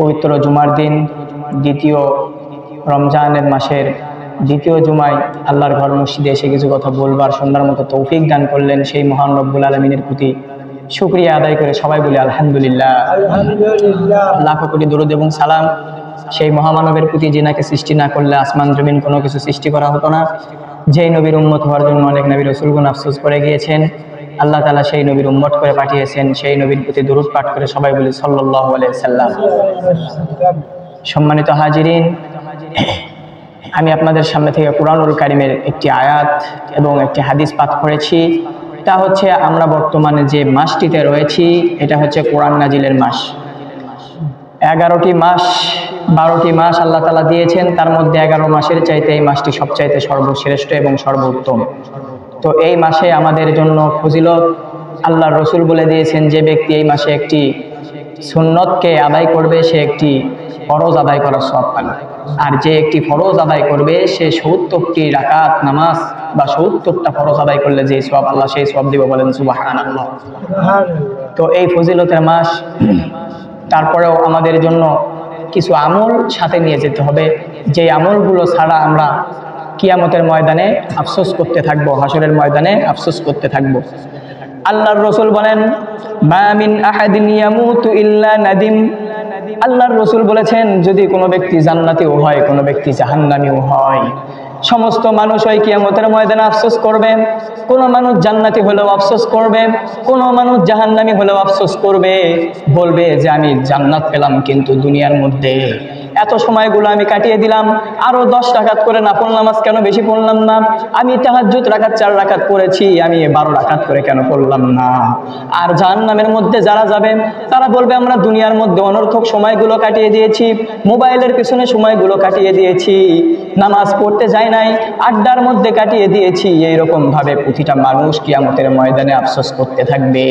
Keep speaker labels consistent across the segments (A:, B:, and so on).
A: পবিত্র জুমার দিন দ্বিতীয় রমজানের মাসের দ্বিতীয় জুমায় আল্লাহর ঘর মসজিদে এসে কিছু কথা বলবার শোনার মতো তৌফিক দান করলেন। সেই মহান রব্বুল আলামিনের প্রতি শুকরিয়া আদায় করে সবাই বলি আলহামদুলিল্লাহ। লাখো কোটি দরুদ এবং সালাম সেই মহামানবের প্রতি, যিনাকে সৃষ্টি না করলে আসমান জমিন কোনো কিছু সৃষ্টি করা হতো না। যেই নবীর উম্মত হওয়ার জন্য অনেক নবী রাসূলগণ আফসোস করে গিয়েছেন, আল্লাহ তাআলা সেই নবীর উম্মত করে পাঠিয়েছেন। সেই নবীর প্রতি দরুদ পাঠ করে সবাই বলি সাল্লাল্লাহু আলাইহি সাল্লাম। সম্মানিত হাজিরিন, আমি আপনাদের সামনে থেকে কুরআনুল কারীমের একটি আয়াত এবং একটি হাদিস পাঠ করেছি। তা হচ্ছে, আমরা বর্তমানে যে মাসটিতে রয়েছি এটা হচ্ছে কোরআন নাজিলের মাস। 11টি মাস 12টি মাস আল্লাহ তাআলা দিয়েছেন, তার মধ্যে 11 মাসের চাইতে এই মাসটি সবচাইতে সর্বশ্রেষ্ঠ এবং সর্বোত্তম। তো এই মাসে আমাদের জন্য ফজিলত আল্লাহর রাসূল বলে দিয়েছেন, যে ব্যক্তি এই মাসে একটি সুন্নতকে আদায় করবে সে একটি ফরজ আদায় করার সওয়াব পাবে, আর যে একটি ফরজ আদায় করবে সে 70টি রাকাত নামাজ বা 70টা ফরজ আদায় করলে যে সওয়াব, আল্লাহ সেই সওয়াব দিব, বলেন সুবহানাল্লাহ। তো এই ফজিলতের মাস, তারপরেও আমাদের জন্য কিছু আমল সাথে নিয়ে যেতে হবে, যে আমলগুলো ছাড়া আমরা কিয়ামতের ময়দানে আফসোস করতে থাকব, হাসরের ময়দানে আফসোস করতে থাকব। আল্লাহর রাসূল বলেন, মা মিন আহাদিন ইয়ামুতু ইল্লা নাদিম। আল্লাহর রাসূল বলেছেন, যদি কোনো ব্যক্তি জান্নাতীও হয়, কোনো ব্যক্তি জাহান্নামীও হয়, সমস্ত মানুষ ওই কিয়ামতের ময়দানে আফসোস করবে। কোনো মানুষ জান্নাতি হলেও আফসোস করবে, কোনো মানুষ জাহান্নামী হলেও আফসোস করবে, বলবে যে আমি জান্নাত পেলাম কিন্তু দুনিয়ার মধ্যে এত সময়গুলো আমি কাটিয়ে দিলাম, আরো 10 রাকাত করে নফল নামাজ কেন বেশি পড়লাম না, আমি তাহাজ্জুদ রাকাত 4 রাকাত পড়েছি, আমি 12 রাকাত করে কেন পড়লাম না। আর জাহান্নামের মধ্যে যারা যাবেন তারা বলবে, আমরা দুনিয়ার মধ্যে অনর্থক সময়গুলো কাটিয়ে দিয়েছি, মোবাইলের পিছনে সময়গুলো কাটিয়ে দিয়েছি, নামাজ পড়তে যাই নাই, আড্ডার মধ্যে কাটিয়ে দিয়েছি। এইরকম ভাবে প্রতিটা মানুষ কিয়ামতের ময়দানে আফসোস করতে থাকবে।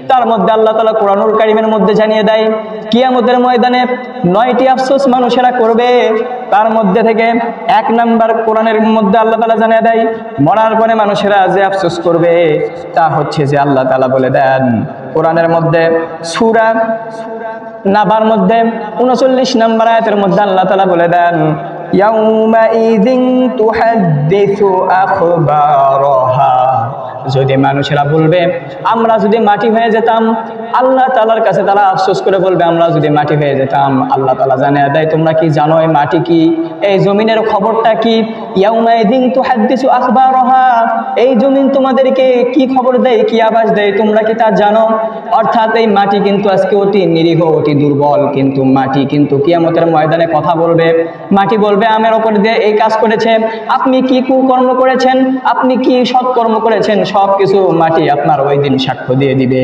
A: তার মধ্যে আল্লাহ তাআলা কোরআনুল কারীমের মধ্যে জানিয়ে দেয়, কিয়ামতের ময়দানে 9টি আফসোস মানুষেরা করবে। তার মধ্যে থেকে 1 নাম্বার কোরআনের মধ্যে আল্লাহ তাআলা জানিয়ে দেয়, মরার পরে মানুষেরা যে আফসোস করবে তা হচ্ছে যে আল্লাহ তাআলা বলে দেন কোরআনের মধ্যে সূরা নাবার মধ্যে 39 নাম্বার আয়াতের মধ্যে আল্লাহ তাআলা বলে দেন, ইয়াউমাইযিন তুহাদ্দিসু আখবারাহা। যদি মানুষেরা বলবে আমরা যদি মাটি হয়ে যেতাম, আল্লাহ তাআলার কাছে তারা আফসোস করে বলবে আমরা যদি মাটি হয়ে যেতাম। আল্লাহ তাআলা জানিয়ে দেয়, তোমরা কি জানো এই মাটি কি, এই জমিনের খবরটা কি? ইয়াউমাইযিন তুহাদ্দিসু আখবারাহা, এই জমিন তোমাদেরকে কি খবর দেয়, কি আভাস দেয়, তোমরা কি তা জানো? অর্থাৎ এই মাটি কিন্তু আজকে অতি নিরীহ, অতি দুর্বল, কিন্তু মাটি কিন্তু কিয়ামতের ময়দানে কথা বলবে। মাটি বলবে, আমার উপর দিয়ে এই কাজ করেছে, আপনি কি কুকর্ম করেছেন, আপনি কি সৎকর্ম করেছেন, সবকিছু মাটি আপনার ওই দিন সাক্ষ্য দিয়ে দিবে।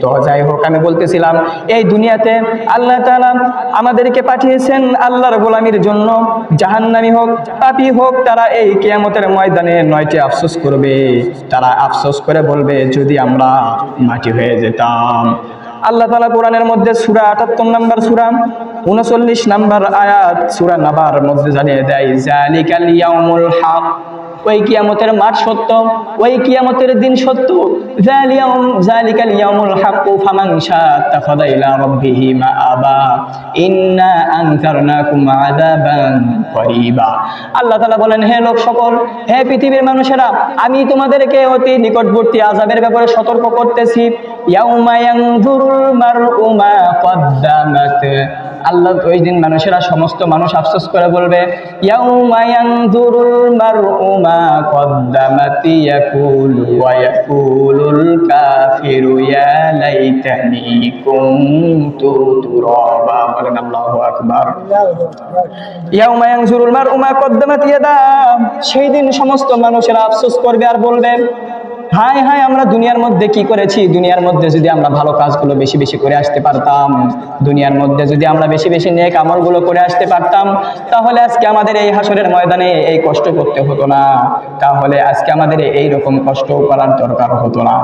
A: তো যাই হোক, আমি বলতেছিলাম এই দুনিয়াতে আল্লাহ তাআলা আমাদেরকে পাঠিয়েছেন আল্লাহর গোলামির জন্য। জাহান্নামী হোক, পাপী হোক, তারা এই কিয়ামতের ময়দানে 9টি আফসোস করবে। তারা আফসোস করে বলবে যদি আমরা মাটি হয়ে যেতাম। আল্লাহ তাআলা কোরআনের মধ্যে সূরা 78 নম্বর সূরা 39 নম্বর আয়াত সূরা নাবার মধ্যে জানিয়ে দেয়, যালিকাল ইয়াউমুল হক, ওই কিয়ামতের মাঠ সত্য, ওই কিয়ামতের দিন সত্য। যালিকাল ইয়াউমুল হক ফামান শাআ তাখাযা ইলা রাব্বিহি মাআবা ইন্না আনজারনাকুম আযাবান করিবা। আল্লাহ তাআলা বলেন, হে লোক সকল, হে পৃথিবীর মানুষেরা, আমি তোমাদেরকে অতি নিকটবর্তী আযাবের ব্যাপারে সতর্ক করতেছি। ইয়াউমা ইয়ানজুরুল মারউ মা কদ্দামাত। আল্লাহ ওই দিন মানুষেরা, সমস্ত মানুষ আফসোস করে বলবে, ইয়াউমা ইয়ানজুরুল মারউ মা কদ্দামাত ইয়াকুলু ওয়া ইয়াকুলুল কাফিরু ইয়া লাইতানি কুনতু তুরাবা। বলেন আল্লাহু আকবার। ইয়াউমা ইয়ানজুরুল মারউ মা কদ্দামাত ইয়াদা, সেই দিন সমস্ত মানুষেরা আফসোস করবে আর বলবে, হায় হায়, আমরা দুনিয়ার মধ্যে কি করেছি, দুনিয়ার মধ্যে যদি আমরা ভালো কাজগুলো বেশি বেশি করে আসতে পারতাম, দুনিয়ার মধ্যে যদি আমরা বেশি বেশি নেক আমলগুলো করে আসতে পারতাম, তাহলে আজকে আমাদের এই হাসরের ময়দানে এই কষ্ট করতে হতো না, তাহলে আজকে আমাদের এই রকম কষ্ট করার দরকার হতো না।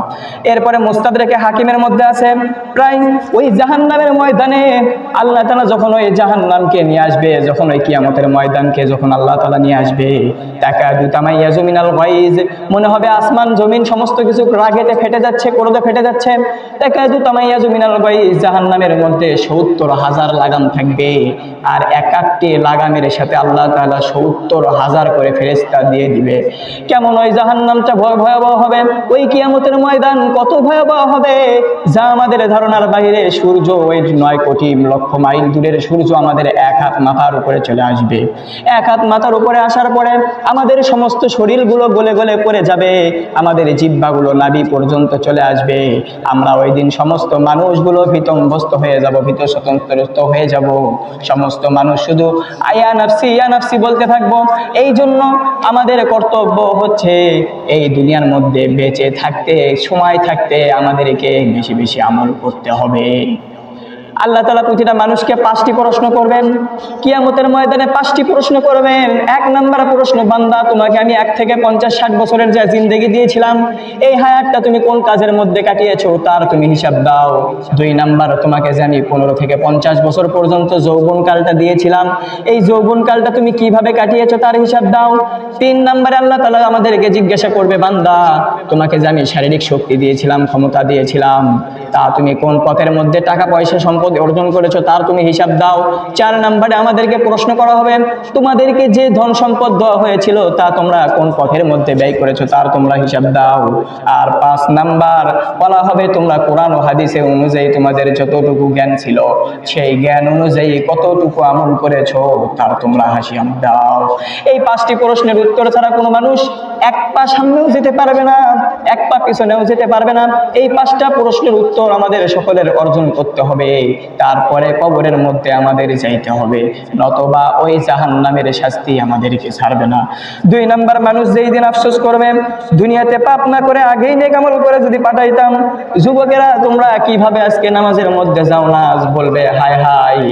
A: এরপরে মুস্তাদরাকে হাকিমের মধ্যে আছে, প্রায় ওই জাহান্নামের ময়দানে আল্লাহ তাআলা যখন ওই জাহান্নামকে নিয়ে আসবে, যখন ওই কিয়ামতের ময়দানকে যখন আল্লাহ তাআলা নিয়ে আসবে, তাকাদু তামাইয়াজু মিনাল গায়জ, মনে হবে আসমান জমিন সমস্ত কিছু রাগেতে ফেটে যাচ্ছে, ক্রোধে ফেটে যাচ্ছে। তাকাদু তামাইয়াজু মিনাল গাইজ, জাহান্নামের মধ্যে 70,000 লাগাম থাকবে, আর এক একটি লাগামের সাথে আল্লাহ তাআলা 70,000 করে ফেরেশতা দিয়ে দিবে। কেমন ওই জাহান্নামটা ভয়াবহ হবে, ওই কিয়ামতের ময়দান কত ভয়াবহ হবে যা আমাদের ধারণার বাইরে। সূর্য ওই 9 কোটি লক্ষ মাইল দূরের সূর্য আমাদের 1 হাত মাথার উপরে চলে আসবে। 1 হাত মাথার উপরে আসার পরে আমাদের সমস্ত শরীরগুলো গলে গলে পড়ে যাবে, আমাদের জিহ্বাগুলো নাভি পর্যন্ত চলে আসবে। আমরা ওই দিন সমস্ত মানুষগুলো ভীতগ্রস্ত হয়ে যাব, ভীত স্বতন্ত্র হয়ে যাব। সমস্ত মানুষ শুধু ইয়া নাফসি ইয়া নাফসি বলতে থাকবো। এই জন্য আমাদের কর্তব্য হচ্ছে এই দুনিয়ার মধ্যে বেঁচে থাকতে, সময় থাকতে আমাদেরকে বেশি বেশি আমল করতে হবে। আল্লাহ তাআলা প্রতিটা মানুষকে 5টি প্রশ্ন করবেন কিয়ামতের ময়দানে, 5টি প্রশ্ন করবেন। 1 নাম্বার প্রশ্ন, বান্দা তোমাকে আমি 1 থেকে 50-60 বছরের যে জিন্দেগি দিয়েছিলাম, এই হায়াতটা তুমি কোন কাজের মধ্যে কাটিয়েছো তার তুমি হিসাব দাও। 2 নাম্বার, তোমাকে যে আমি 15 থেকে 50 বছর পর্যন্ত যৌবনকালটা দিয়েছিলাম, এই যৌবনকালটা তুমি কিভাবে কাটিয়েছো তার হিসাব দাও। 3 নাম্বারে আল্লাহ তাআলা আমাদেরকে জিজ্ঞাসা করবে, বান্দা তোমাকে যে আমি শারীরিক শক্তি দিয়েছিলাম, ক্ষমতা দিয়েছিলাম, তা তুমি কোন পথের মধ্যে টাকা পয়সা সম্পদ অর্জন করেছো তার তুমি হিসাব দাও। 4 নম্বরে আমাদেরকে প্রশ্ন করা হবে, তোমাদেরকে যে ধন সম্পদ দেওয়া হয়েছিল তা তোমরা কোন পথের মধ্যে ব্যয় করেছো তার তোমরা হিসাব দাও। আর 5 নাম্বার বলা হবে, তোমরা কোরআন ও হাদিসের অনুযায়ী তোমাদের যতটুকু জ্ঞান ছিল সেই জ্ঞান অনুযায়ী কতটুকু আমল করেছো তার তোমরা হিসাব দাও। এই 5টি প্রশ্নের উত্তর ছাড়া কোনো মানুষ 1 পা সামনেও যেতে পারবে না, 1 পা পিছনেও যেতে পারবে না। এই 5টা প্রশ্নের উত্তর আমাদের সকলের অর্জন করতে হবে, তারপরে কবরের মধ্যে আমাদের যাইতে হবে, নতবা ওই জাহান্নামের শাস্তি আমাদেরকে ছাড়বে না। 2 নাম্বার, মানুষ যেই দিন আফসোস করবে, দুনিয়াতে পাপ না করে আগেই নেক আমল করে যদি পাঠাইতাম। যুবকেরা তোমরা কিভাবে আজকে নামাজের মধ্যে যাও না, বলবে হায় হায়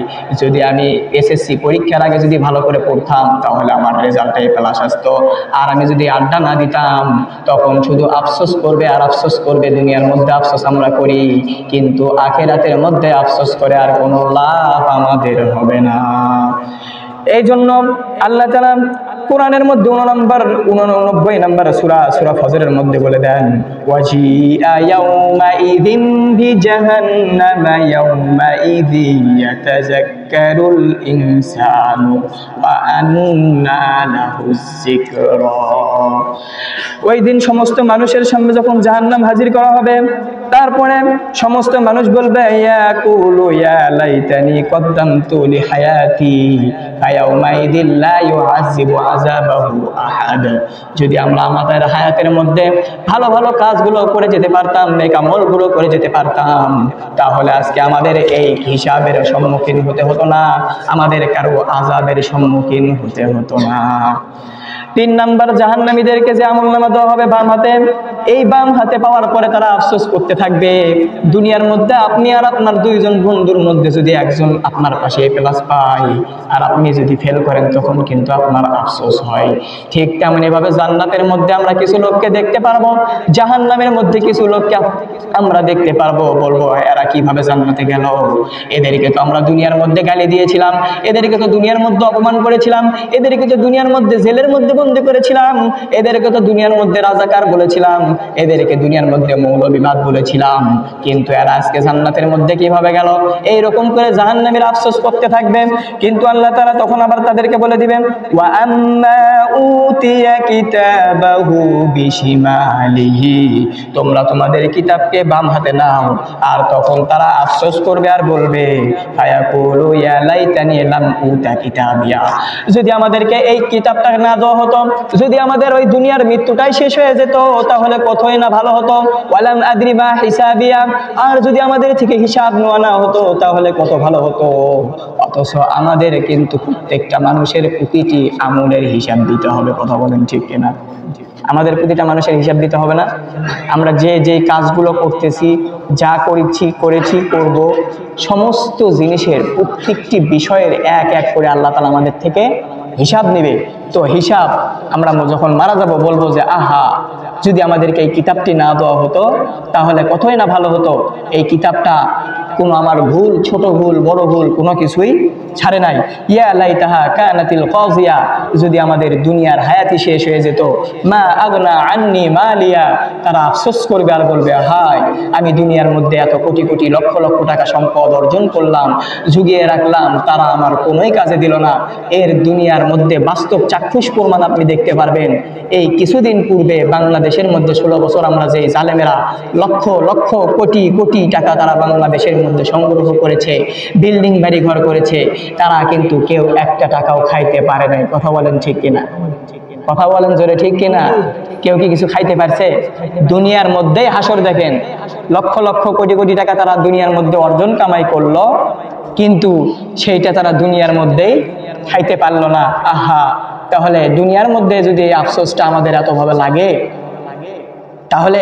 A: যদি আমি এসএসসি পরীক্ষার আগে যদি ভালো করে পড়তাম তাহলে আমার রেজাল্টে প্লাস আসতো, আর আমি যদি আড্ডা না দিতাম তখন শুধু আফসোস করবে আর আফসোস করবে। দুনিয়ার মধ্যে আফসোস আমরা করি, কিন্তু আখিরাতের মধ্যে আফসোস করে আর কোনো লাভ আমাদের হবে না। এই জন্য আল্লাহ তাআলা কোরআনের মধ্যে 89 নম্বর সূরা ফজরের মধ্যে বলে দেন, ওয়াজিআ ইয়াউমাইযিন বিজাহান্নামা ইয়াউমাইযি ইয়াতাযাক্কারুল ইনসানু ওয়া আন্না লাহুজ যিকরা। ওই দিন সমস্ত মানুষের সামনে যখন জাহান্নাম হাজির করা হবে, তারপরে সমস্ত মানুষ বলবে, ইয়াকুলু ইয়া লাইতানি কদ্দামতু লিহায়াতি ফায়াউমাইযিন লা ইউআযিবু আযাবাহু আহাদ। যদি আমরা আমাদের হায়াতের মধ্যে ভালো ভালো কাজগুলো করে যেতে পারতাম, নেক আমলগুলো করে যেতে পারতাম, তাহলে আজকে আমাদের এই হিসাবের সম্মুখীন হতে হতো না, আমাদের কারো আযাবের সম্মুখীন হতে হতো না। 3 নাম্বার, জাহান্নামীদেরকে যে আমলনামা দেওয়া হবে বাম হাতে, এই বাম হাতে পাওয়ার পরে তারা আফসোস করতে থাকবে। দুনিয়ার মধ্যে আপনি আর আপনার 2 জন বন্ধুর মধ্যে যদি একজন আপনার পাশে প্লাস পায় আর আপনি যদি ফেল করেন তখন কিন্তু আপনার আফসোস হয়। ঠিক তেমনি ভাবে জান্নাতের মধ্যে আমরা কিছু লোককে দেখতে পারবো, জাহান্নামের মধ্যে কিছু লোককে আমরা দেখতে পারবো, বলবো এরা কিভাবে জান্নাতে গেল, এদেরকে তো আমরা দুনিয়ার মধ্যে গালি দিয়েছিলাম, এদেরকে তো দুনিয়ার মধ্যে অপমান করেছিলাম, এদেরকে তো দুনিয়ার মধ্যে জেলের মধ্যে বন্দী করেছিলাম, এদেরকে তো দুনিয়ার মধ্যে রাজাকার বলেছিলাম, এদেরকে দুনিয়ার মধ্যে মৌলবিবাদ বলেছিলাম, কিন্তু এরা আজকে জান্নাতের মধ্যে কিভাবে গেল, এইরকম করে জাহান্নামীরা আফসোস করতে থাকবেন। কিন্তু আল্লাহ তাআলা তখন আবার তাদেরকে বলে দিবেন, ওয়া আম্মা উতিয়া কিতাবাহু বিশিমালিহি, তোমরা তোমাদের কিতাবকে বাম হাতে নাও। আর তখন তারা আফসোস করবে আর বলবে, ফায়াকুলু ইয়া লাইতানি লাম উতা কিতাবিয়া, যদি আমাদেরকে এই কিতাবটা না দেওয়া হতো, যদি আমাদের ওই দুনিয়ার মৃত্যুটাই শেষ হয়ে যেত তাহলে কতই না ভালো হতো। ওয়ালাম আদরি মা হিসাবিয়া, আর যদি আমাদের থেকে হিসাব নেওয়া না হতো তাহলে কত ভালো হতো। অথচ আমাদের কিন্তু প্রত্যেকটা মানুষের প্রতিটি আমলের হিসাব দিতে হবে। কথা বলেন ঠিক কিনা? আমাদের প্রতিটা মানুষের হিসাব দিতে হবে না? আমরা যে কাজগুলো করতেছি, যা করেছি করব, সমস্ত জিনিসের প্রত্যেকটি বিষয়ের এক এক করে আল্লাহ তাআলা আমাদের থেকে হিসাব নেবে। তো হিসাব আমরা যখন মারা যাব বলবো যে আহা যদি আমাদেরকে এই কিতাবটি না দেওয়া হতো তাহলে কতই না ভালো হতো। এই কিতাবটা কোনো আমার ভুল, ছোট ভুল বড় ভুল কোনো কিছুই ছাড়ে নাই। ইয়া লাইতাহা কানাতিল কাজিয়া, যদি আমাদের দুনিয়ার হায়াতি শেষ হয়ে যেত, মা আগনা আন্নি মালিয়া, তারা আফসোস করবে আর বলবে হায় আমি দুনিয়ার মধ্যে এত কোটি কোটি লক্ষ লক্ষ টাকা সম্পদ অর্জন করলাম, জুগিয়ে রাখলাম, তারা আমার কোনোই কাজে দিল না। এর দুনিয়ার মধ্যে বাস্তব চাক্ষুষ প্রমাণ আপনি দেখতে পারবেন। এই কিছুদিন পূর্বে বাংলাদেশের মধ্যে 16 বছর আমরা যে জালেমেরা লক্ষ লক্ষ কোটি কোটি টাকা তারা বাংলাদেশের মধ্যে সংগ্রহ করেছে, বিল্ডিং বাড়ি ঘর করেছে, তারা কিন্তু কেউ একটা টাকাও খাইতে পারে নাই। কথা বলেন ঠিক কিনা? কথা বলেন জোরে ঠিক কিনা? কেউ কি কিছু খাইতে পারছে? দুনিয়ার মধ্যেই হাসর দেখেন, লক্ষ লক্ষ কোটি কোটি টাকা তারা দুনিয়ার মধ্যে অর্জন কামাই করলো, কিন্তু সেইটা তারা দুনিয়ার মধ্যেই খাইতে পারলো না। আহা, তাহলে দুনিয়ার মধ্যে যদি এই আফসোসটা আমাদের এতভাবে লাগে, তাহলে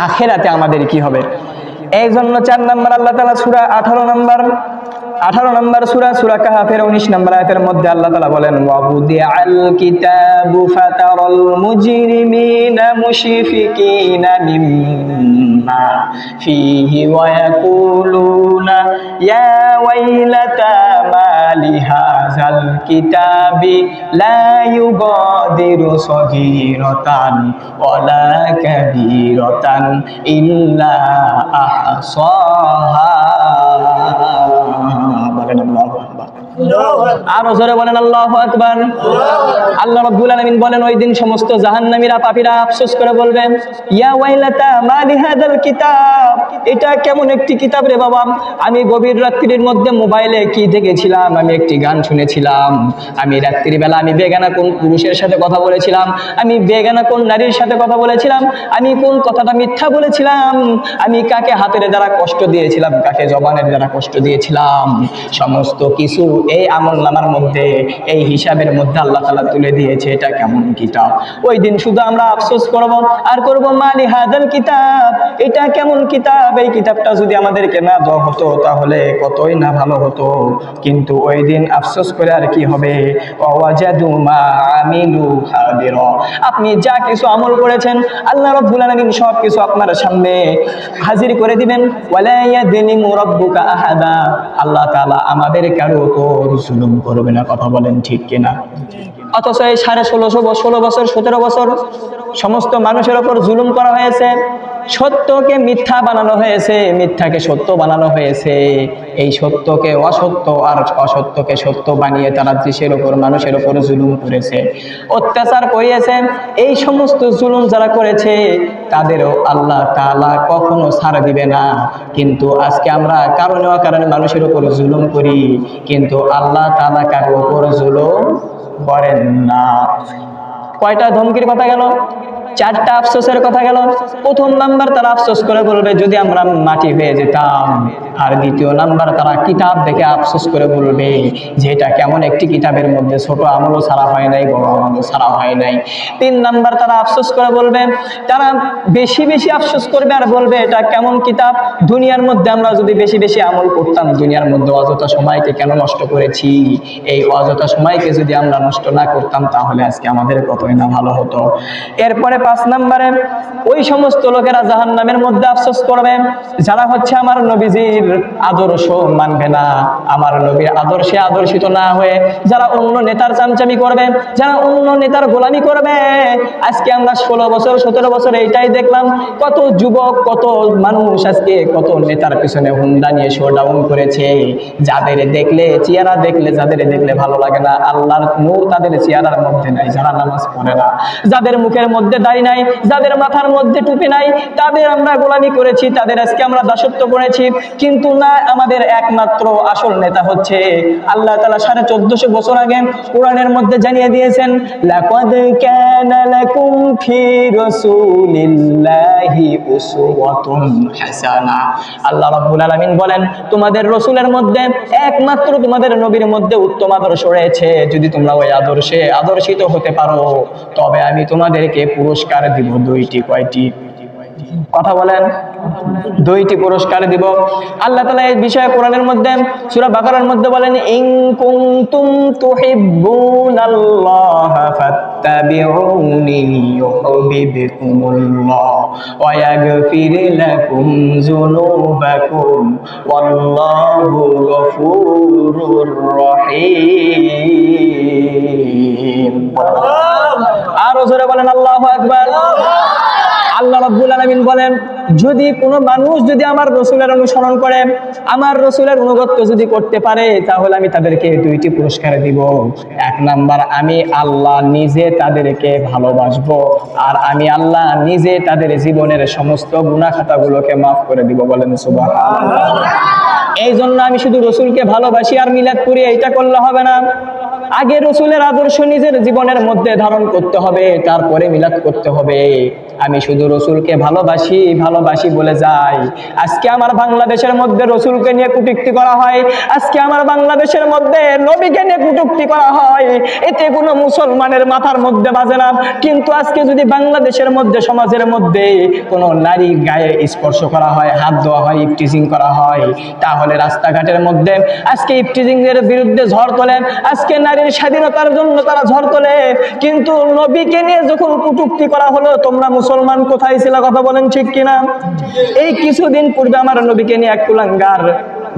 A: আখেরাতে আমাদের কি হবে? এই জন্য 4 নম্বর আল্লাহ তাআলা সূরা 18 নম্বর সূরা কাহফের 19 নম্বর আয়াতের মধ্যে আল্লাহ তাআলা বলেন, ওয়াবুদিআল কিতাবু ফাতারাল মুজরিমিনা মুশফিকিনা মিম্মা ফীহি ওয়া ইয়াকুলুনা ইয়া ওয়াইলাতা মা লিহাযাল কিতাবি লা ইউগাদিরু সগীরাতান ওয়ালা কাবীরাতান ইল্লা আহসাহা। আরো জোরে বলেন আল্লাহু আকবার। আল্লাহ রাব্বুল আলামিন বলেন, ওই দিন সমস্ত জাহান্নামীরা পাপীরা আফসোস করে বলবেন, ইয়া ওয়াইলাতা মা লিহাযাল কিতাব, এটা কেমন একটি কিতাব রে বাবা। আমি গভীর রাত্রির মধ্যে মোবাইলে কি দেখেছিলাম, আমি একটি গান শুনেছিলাম, আমি রাত্রির বেলা আমি বেগানা কোন পুরুষের সাথে কথা বলেছিলাম, আমি বেগানা কোন নারীর সাথে কথা বলেছিলাম, আমি কোন কথাটা মিথ্যা বলেছিলাম, আমি কাকে হাতের দ্বারা কষ্ট দিয়েছিলাম, কাকে জবানের দ্বারা কষ্ট দিয়েছিলাম, সমস্ত কিছু এই আমলনামার মধ্যে, এই হিসাবের মধ্যে আল্লাহ তাআলা তুলে দিয়েছে। এটা কেমন কিতাব? ওই দিন শুধু আমরা আফসোস করব আর করব, মালি হাদাল কিতাব, এটা কেমন কিতাব? এই কিতাবটা যদি আমাদেরকে না দেওয়া হতো তাহলে কতই না ভালো হতো। কিন্তু ওই দিন আফসোস করে আর কি হবে? ওয়াজাদু মা আমিলু হাদিরা, আপনি যা কিছু আমল করেছেন আল্লাহ রাব্বুল আলামিন সব কিছু আপনার সামনে হাজির করে দিবেন। ওয়ালা ইয়াযলিমু রাব্বুকা আহাদা, আল্লাহ তাআলা আমাদের কারো উপর জুলুম করবে না। কথা বলেন ঠিক কিনা? অথচ এই 16.5 বছর 17 বছর সমস্ত মানুষের উপর জুলুম করা হয়েছে, সত্যকে মিথ্যা বানানো হয়েছে, মিথ্যাকে সত্য বানানো হয়েছে, এই সত্যকে অসত্য আর অসত্যকে সত্য বানিয়ে তারা দেশের উপর মানুষের উপর জুলুম করেছে, অত্যাচার করিয়েছে। এই সমস্ত জুলুম যারা করেছে তাদেরও আল্লাহ তাআলা কখনো ছাড় দিবে না। কিন্তু আজকে আমরা কারণে অকারণে মানুষের উপর জুলুম করি, কিন্তু আল্লাহ তাআলা কারো উপর জুলুম করেন না। কয়টা ধমকির কথা গেল? 4টা আফসোসের কথা গেল। প্রথম নাম্বার তারা আফসোস করে বলবে যদি আমরা মাটি হয়ে যেতাম, আর দ্বিতীয় নাম্বার তারা কিতাব দেখে আফসোস করে বলবে যে এটা কেমন একটি কিতাবের মধ্যে ছোট আমলও ছাড়া হয় নাই, বড় আমলও ছাড়া হয় নাই। 3 নাম্বার তারা আফসোস করে বলবে, তারা বেশি বেশি আফসোস করবে আর বলবে এটা কেমন কিতাব, দুনিয়ার মধ্যে আমরা যদি বেশি বেশি আমল করতাম, দুনিয়ার মধ্যে অযথা সময়কে কেন নষ্ট করেছি, এই অযথা সময়কে যদি আমরা নষ্ট না করতাম তাহলে আজকে আমাদের কতই না ভালো হতো। এরপরে 5 নম্বরে ওই সমস্ত লোকেরা জাহান্নামের মধ্যে আফসোস করবে যারা হচ্ছে আমার নবীজির আদর্শ মানবে না, আমার নবীর আদর্শে আদর্শিত না হয়ে যারা অন্য নেতার চামচামি করবে, যারা অন্য নেতার গোলামি করবে। আজকে আমরা 16 বছর 17 বছর এইটাই দেখলাম, কত যুবক কত মানুষ আজকে কত নেতার পিছনে হুন্ডা নিয়ে শোডাউন করেছে, যাদের দেখলে চেহারা দেখলে যাদের দেখলে ভালো লাগে না, আল্লাহর নূর তাদের চেহারার মধ্যে নাই, যারা নামাজ পড়ে না, যাদের মুখের মধ্যে দাড়ি নাই, যাদের মাথার মধ্যে টুপি নাই, তাদের আমরা গোলামি করেছি, তাদের আজকে আমরা দাসত্ব করেছি। কিন্তু না, আমাদের একমাত্র আসল নেতা হচ্ছে আল্লাহ তাআলা 1450 বছর আগে কোরআনের মধ্যে জানিয়ে দিয়েছেন, লাকাদ কানা লাকুম ফি রাসূলিল্লাহি উসওয়াতুন হাসানা। আল্লাহ রাব্বুল আলামিন বলেন তোমাদের রাসূলের মধ্যে একমাত্র তোমাদের নবীর মধ্যে উত্তম আদর্শ রয়েছে, যদি তোমরা ওই আদর্শে আদর্শিত হতে পারো তবে আমি তোমাদেরকে পুরস্কার দিব। 2টি, কয়টি? কথা বলেন। 2টি পুরস্কার দিব। আল্লাহ তাআলা এই বিষয়ে কোরআনের মধ্যে সূরা বাকারার মধ্যে বলেন, ইন কুনতুম তুহিব্বুনাল্লাহা ফাত্তাবিউনি ইউহিব্বুকুমুল্লাহ ওয়া ইয়াগফির লাকুম যুনুবাকুম ওয়াল্লাহু গফুরুর রহিম। আরো জোরে বলেন আল্লাহু আকবার। আল্লাহ রাব্বুল আলামিন বলেন, যদি কোনো মানুষ যদি আমার রাসূলের অনুসরণ করে, আমার রাসূলের অনুগত্য যদি করতে পারে, তাহলে আমি তাদেরকে দুইটি পুরস্কার দিব। এক নাম্বার, আমি আল্লাহ নিজে তাদেরকে ভালোবাসবো, আর আমি আল্লাহ নিজে তাদের জীবনের সমস্ত গুনাহ খাতাগুলোকে মাফ করে দিব। বলেন সুবহানাল্লাহ। এই জন্য আমি শুধু রাসূলকে ভালোবাসি আর মিলাদ করি, এইটা করলে হবে না। আগে রাসূলের আদর্শ নিজের জীবনের মধ্যে ধারণ করতে হবে, তারপরে মিলাদ করতে হবে। আমি শুধু রাসূলকে ভালোবাসি বলে যাই। আজকে আমার বাংলাদেশের মধ্যে রাসূলকে নিয়ে কটূক্তি করা হয়, আজকে আমার বাংলাদেশের মধ্যে নবীকে নিয়ে কটূক্তি করা হয়, এতে কোনো মুসলমানের মাথার মধ্যে বাজে না। কিন্তু আজকে যদি বাংলাদেশের মধ্যে, সমাজের মধ্যে কোনো নারী গায়ে স্পর্শ করা হয়, হাত দেওয়া হয়, ইফটিজিং করা হয়, তাহলে রাস্তাঘাটের মধ্যে আজকে ইফটিজিং এর বিরুদ্ধে ঝড় তোলে, আজকে নারীর স্বাধীনতার জন্য তারা ঝড় তোলে। কিন্তু নবীকে নিয়ে যখন কটূক্তি করা হলো, তোমরা মুসলমান কোথায় ছিল? কথা বলেন ঠিক কিনা? এই কিছুদিন পূর্বে আমার নবীকে নিয়ে এক কুলাঙ্গার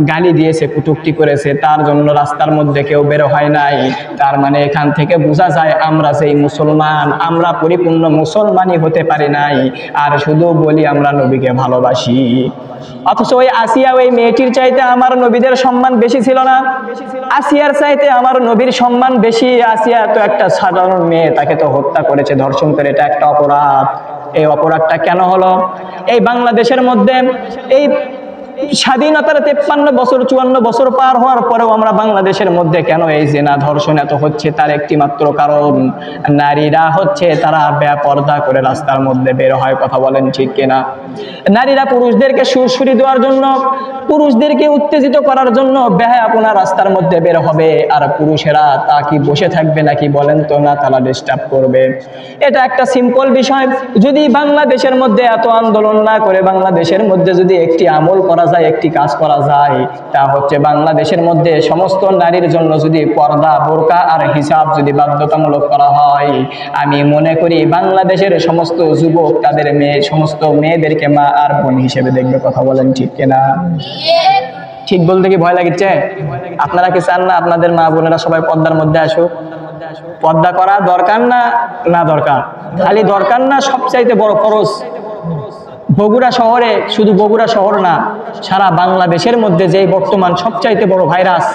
A: গালি দিয়েছে, কটূক্তি করেছে, তার জন্য রাস্তার মধ্যে কেউ বের হয় নাই। তার মানে এখান থেকে বোঝা যায় আমরা সেই মুসলমান, আমরা পরিপূর্ণ মুসলমানই হতে পারি নাই, আর শুধু বলি আমরা নবীকে ভালোবাসি। অথচ ওই আসিয়া, ওই মেয়েটির চাইতে আমার নবীদের সম্মান বেশি ছিল না? আসিয়ার চাইতে আমার নবীর সম্মান বেশি। আসিয়া তো একটা সাধারণ মেয়ে, তাকে তো হত্যা করেছে, ধর্ষণ করে, এটা একটা অপরাধ। এই অপরাধটা কেন হলো? এই বাংলাদেশের মধ্যে এই স্বাধীনতার 53 বছর 54 বছর পার হওয়ার পরেও আমরা বাংলাদেশের মধ্যে কেন এই জিনা ধর্ষণ এত হচ্ছে? তার একটি মাত্র কারণ, নারীরা হচ্ছে তারা বেপরদা করে রাস্তার মধ্যে বের হয়। কথা বলেন ঠিক কিনা? নারীরা পুরুষদেরকে সুরসুরি দেওয়ার জন্য, পুরুষদেরকে উত্তেজিত করার জন্য বেহায়াপনা রাস্তার মধ্যে বের হবে, আর পুরুষেরা তা কি বসে থাকবে নাকি? বলেন তো না, তারা ডিস্টার্ব করবে। এটা একটা সিম্পল বিষয়। যদি বাংলাদেশের মধ্যে এত আন্দোলন না করে, বাংলাদেশের মধ্যে যদি একটি আমল করা যায়, একটি কাজ করা যায়, তা হচ্ছে বাংলাদেশের মধ্যে সমস্ত নারীর জন্য যদি পর্দা, বোরকা আর হিজাব যদি বাধ্যতামূলক করা হয়, আমি মনে করি বাংলাদেশের সমস্ত যুবক তাদের সমস্ত মেয়েদেরকে মা আর বোন হিসেবে দেখবে। কথা বলেন ঠিক কিনা? ঠিক বলতে কি ভয় লাগছে? আপনারা কি চান না আপনাদের মা বোনেরা সবাই পর্দার মধ্যে আসুক? পর্দা করা দরকার না? না দরকার। খালি দরকার না, সবচাইতে বড় ফরজ। বগুড়া শহরে, শুধু বগুড়া শহর না, সারা বাংলাদেশের মধ্যে যে বর্তমান সবচাইতে বড় ভাইরাস,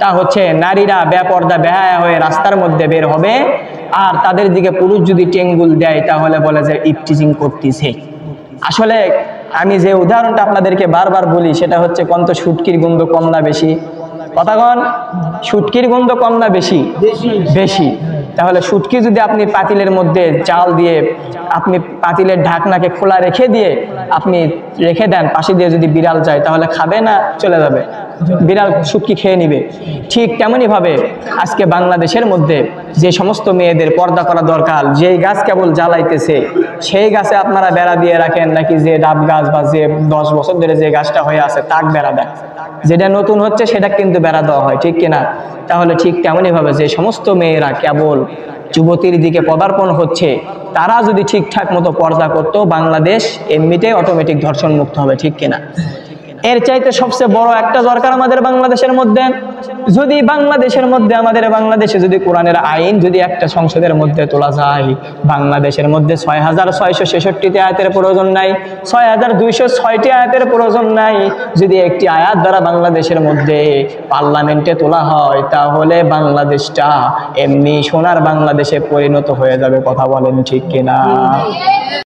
A: তা হচ্ছে নারীরা বেপর্দা বেহায়া হয়ে রাস্তার মধ্যে বের হবে, আর তাদের দিকে পুরুষ যদি টেঙ্গুল দেয় তাহলে বলে যে ইফটিজিং করতেছে। আসলে আমি যে উদাহরণটা আপনাদেরকে বারবার বলি, সেটা হচ্ছে কন্ত শুটকির গন্ধ কম না বেশি? কথা কন, শুটকির গন্ধ কম না বেশি? বেশি। তাহলে শুটকি যদি আপনি পাতিলের মধ্যে চাল দিয়ে, আপনি পাতিলের ঢাকনাকে খোলা রেখে দিয়ে আপনি রেখে দেন, পাশে দিয়ে যদি বিড়াল যায়, তাহলে খাবে না চলে যাবে? বিড়াল শুটকি খেয়ে নিবে। ঠিক তেমনই ভাবে আজকে বাংলাদেশের মধ্যে যে সমস্ত মেয়েদের পর্দা করা দরকার, যেই গাছ কেবল জ্বালাইতেছে সেই গাছে আপনারা বেড়া দিয়ে রাখেন, নাকি যে ডাব গাছ বা যে 10 বছর ধরে যে গাছটা হয়ে আছে তাক বেড়া দেন? যেটা নতুন হচ্ছে সেটা কিন্তু বেড়া দেওয়া হয়, ঠিক কিনা? তাহলে ঠিক তেমনই ভাবে যে সমস্ত মেয়েরা কেবল যুবতীর দিকে পদার্পণ হচ্ছে, তারা যদি ঠিকঠাক মতো পর্দা করতো, বাংলাদেশ এমনিতেই অটোমেটিক ধর্ষণ মুক্ত হবে, ঠিক কিনা? এর চাইতে সবচেয়ে বড় একটা দরকার আমাদের বাংলাদেশের মধ্যে, যদি বাংলাদেশের মধ্যে, আমাদের বাংলাদেশে যদি কোরআনের আইন যদি একটা সংসদের মধ্যে তোলা যায়, বাংলাদেশের মধ্যে 6666টি আয়াতের প্রয়োজন নাই, 6206টি আয়াতের প্রয়োজন নাই। যদি একটি আয়াত দ্বারা বাংলাদেশের মধ্যে পার্লামেন্টে তোলা হয়, তাহলে বাংলাদেশটা এমনি সোনার বাংলাদেশে পরিণত হয়ে যাবে। কথা বলেন ঠিক কিনা?